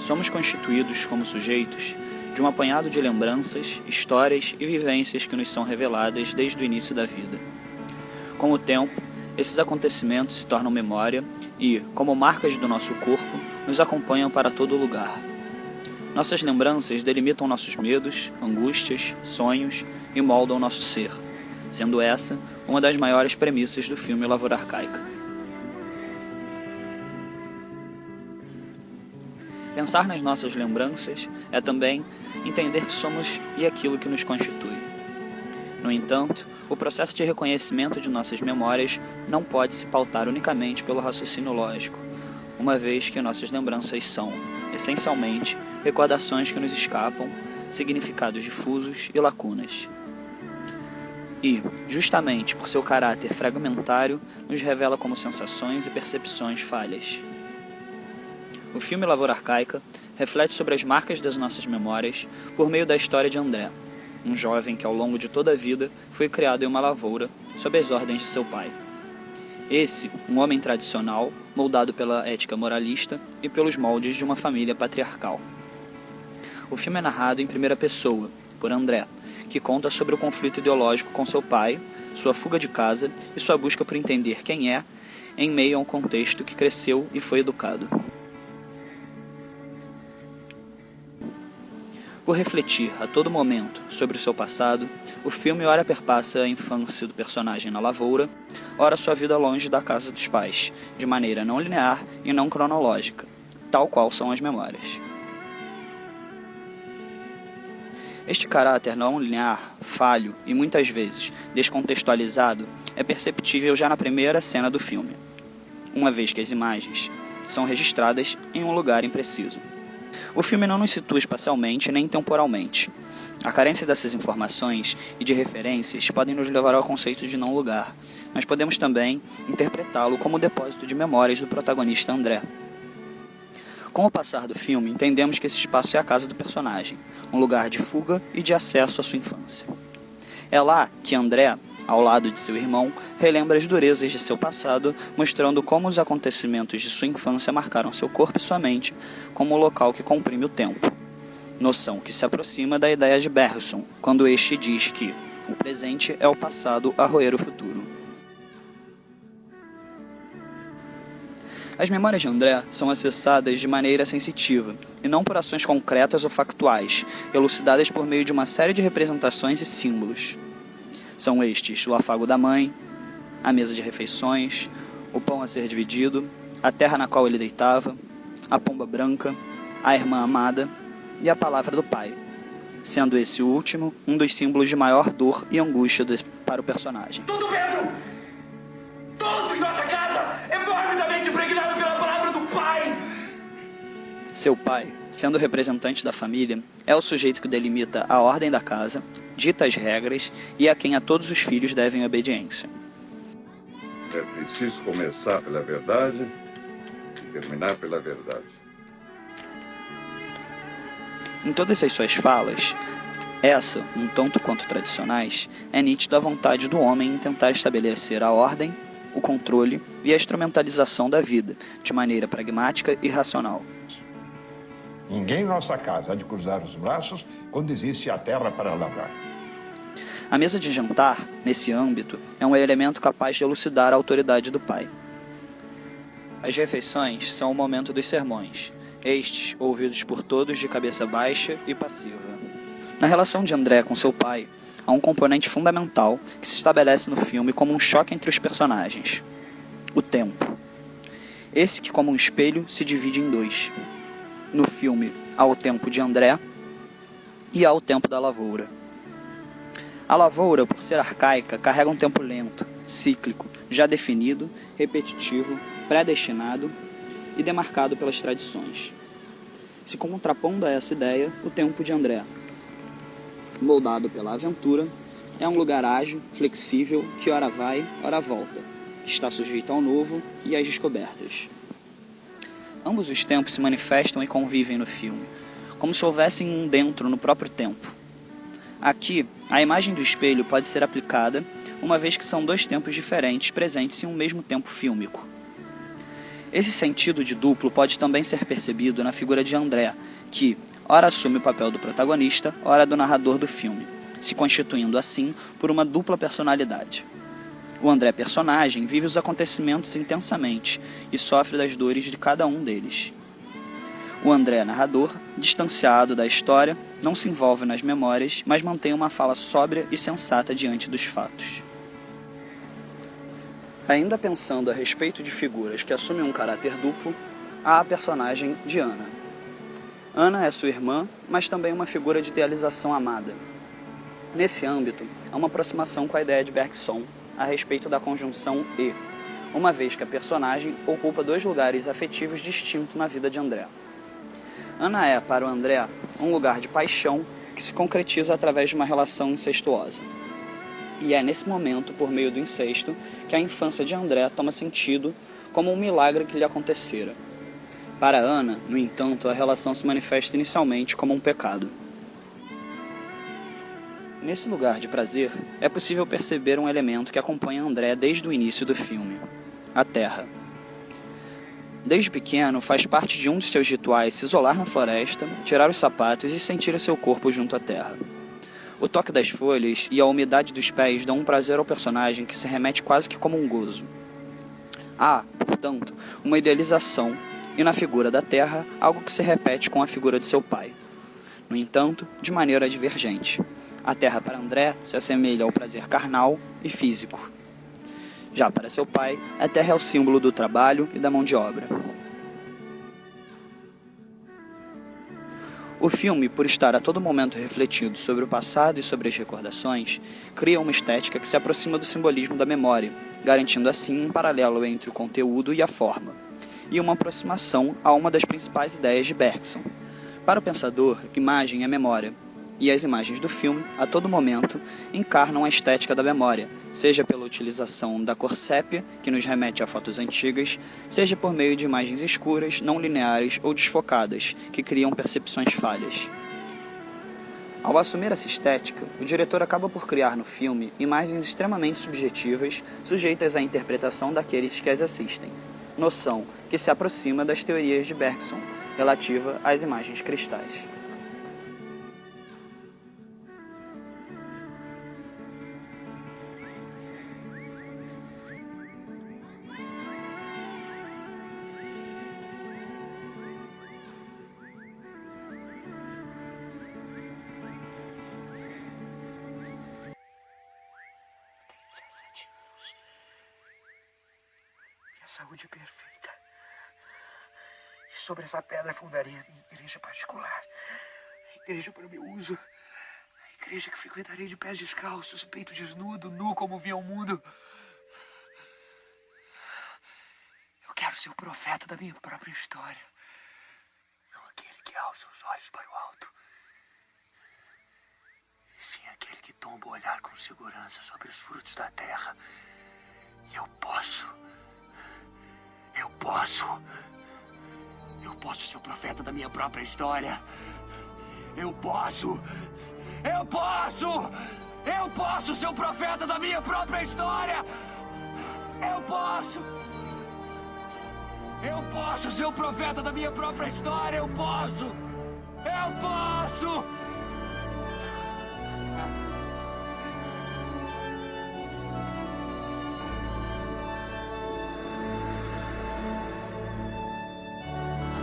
Somos constituídos como sujeitos de um apanhado de lembranças, histórias e vivências que nos são reveladas desde o início da vida. Com o tempo, esses acontecimentos se tornam memória e, como marcas do nosso corpo, nos acompanham para todo lugar. Nossas lembranças delimitam nossos medos, angústias, sonhos e moldam nosso ser, sendo essa uma das maiores premissas do filme Lavoura Arcaica. Pensar nas nossas lembranças é também entender que somos e aquilo que nos constitui. No entanto, o processo de reconhecimento de nossas memórias não pode se pautar unicamente pelo raciocínio lógico, uma vez que nossas lembranças são, essencialmente, recordações que nos escapam, significados difusos e lacunas. E, justamente por seu caráter fragmentário, nos revela como sensações e percepções falhas. O filme Lavoura Arcaica reflete sobre as marcas das nossas memórias por meio da história de André, um jovem que ao longo de toda a vida foi criado em uma lavoura sob as ordens de seu pai. Esse, um homem tradicional, moldado pela ética moralista e pelos moldes de uma família patriarcal. O filme é narrado em primeira pessoa, por André, que conta sobre o conflito ideológico com seu pai, sua fuga de casa e sua busca por entender quem é, em meio a um contexto que cresceu e foi educado. Por refletir a todo momento sobre o seu passado, o filme ora perpassa a infância do personagem na lavoura, ora sua vida longe da casa dos pais, de maneira não linear e não cronológica, tal qual são as memórias. Este caráter não linear, falho e muitas vezes descontextualizado é perceptível já na primeira cena do filme, uma vez que as imagens são registradas em um lugar impreciso. O filme não nos situa espacialmente nem temporalmente. A carência dessas informações e de referências podem nos levar ao conceito de não lugar, mas podemos também interpretá-lo como o depósito de memórias do protagonista André. Com o passar do filme, entendemos que esse espaço é a casa do personagem, um lugar de fuga e de acesso à sua infância. É lá que André, ao lado de seu irmão, relembra as durezas de seu passado, mostrando como os acontecimentos de sua infância marcaram seu corpo e sua mente como o local que comprime o tempo. Noção que se aproxima da ideia de Bergson, quando este diz que o presente é o passado a roer o futuro. As memórias de André são acessadas de maneira sensitiva, e não por ações concretas ou factuais, elucidadas por meio de uma série de representações e símbolos. São estes o afago da mãe, a mesa de refeições, o pão a ser dividido, a terra na qual ele deitava, a pomba branca, a irmã amada e a palavra do pai, sendo esse último um dos símbolos de maior dor e angústia para o personagem. Tudo, Pedro! Tudo em nossa casa é morbidamente impregnado pela palavra do pai! Seu pai, sendo o representante da família, é o sujeito que delimita a ordem da casa, dita as regras e a quem a todos os filhos devem obediência. É preciso começar pela verdade e terminar pela verdade. Em todas as suas falas, essa, um tanto quanto tradicionais, é nítida a vontade do homem em tentar estabelecer a ordem, o controle e a instrumentalização da vida, de maneira pragmática e racional. Ninguém em nossa casa há de cruzar os braços quando existe a terra para lavrar. A mesa de jantar, nesse âmbito, é um elemento capaz de elucidar a autoridade do pai. As refeições são o momento dos sermões, estes ouvidos por todos de cabeça baixa e passiva. Na relação de André com seu pai, há um componente fundamental que se estabelece no filme como um choque entre os personagens: o tempo. Esse que, como um espelho, se divide em dois. No filme, há o tempo de André e há o tempo da lavoura. A lavoura, por ser arcaica, carrega um tempo lento, cíclico, já definido, repetitivo, predestinado e demarcado pelas tradições. Se contrapondo a essa ideia, o tempo de André, moldado pela aventura, é um lugar ágil, flexível, que ora vai, ora volta, que está sujeito ao novo e às descobertas. Ambos os tempos se manifestam e convivem no filme, como se houvessem um dentro no próprio tempo. Aqui, a imagem do espelho pode ser aplicada, uma vez que são dois tempos diferentes presentes em um mesmo tempo fílmico. Esse sentido de duplo pode também ser percebido na figura de André, que ora assume o papel do protagonista, ora do narrador do filme, se constituindo assim por uma dupla personalidade. O André personagem vive os acontecimentos intensamente e sofre das dores de cada um deles. O André narrador, distanciado da história, não se envolve nas memórias, mas mantém uma fala sóbria e sensata diante dos fatos. Ainda pensando a respeito de figuras que assumem um caráter duplo, há a personagem de Ana. Ana é sua irmã, mas também uma figura de idealização amada. Nesse âmbito, há uma aproximação com a ideia de Bergson a respeito da conjunção e, uma vez que a personagem ocupa dois lugares afetivos distintos na vida de André. Ana é, para o André, um lugar de paixão que se concretiza através de uma relação incestuosa. E é nesse momento, por meio do incesto, que a infância de André toma sentido como um milagre que lhe acontecera. Para Ana, no entanto, a relação se manifesta inicialmente como um pecado. Nesse lugar de prazer, é possível perceber um elemento que acompanha André desde o início do filme: a terra. Desde pequeno, faz parte de um dos seus rituais se isolar na floresta, tirar os sapatos e sentir o seu corpo junto à terra. O toque das folhas e a umidade dos pés dão um prazer ao personagem que se remete quase que como um gozo. Há, portanto, uma idealização, e na figura da terra, algo que se repete com a figura de seu pai. No entanto, de maneira divergente. A terra para André se assemelha ao prazer carnal e físico. Já para seu pai, a terra é o símbolo do trabalho e da mão de obra. O filme, por estar a todo momento refletido sobre o passado e sobre as recordações, cria uma estética que se aproxima do simbolismo da memória, garantindo assim um paralelo entre o conteúdo e a forma, e uma aproximação a uma das principais ideias de Bergson. Para o pensador, imagem é memória, e as imagens do filme, a todo momento, encarnam a estética da memória, seja pela utilização da cor sépia, que nos remete a fotos antigas, seja por meio de imagens escuras, não lineares ou desfocadas, que criam percepções falhas. Ao assumir essa estética, o diretor acaba por criar no filme imagens extremamente subjetivas, sujeitas à interpretação daqueles que as assistem, noção que se aproxima das teorias de Bergson, relativa às imagens cristais. Saúde perfeita. E sobre essa pedra fundaria a minha igreja particular. A igreja para o meu uso. A igreja que frequentaria de pés descalços, peito desnudo, nu como via o mundo. Eu quero ser o profeta da minha própria história. Não aquele que alça os olhos para o alto. E sim aquele que tomba o olhar com segurança sobre os frutos da terra. E eu posso ser o profeta da minha própria história. Eu posso ser o profeta da minha própria história. Eu posso ser o profeta da minha própria história. Eu posso.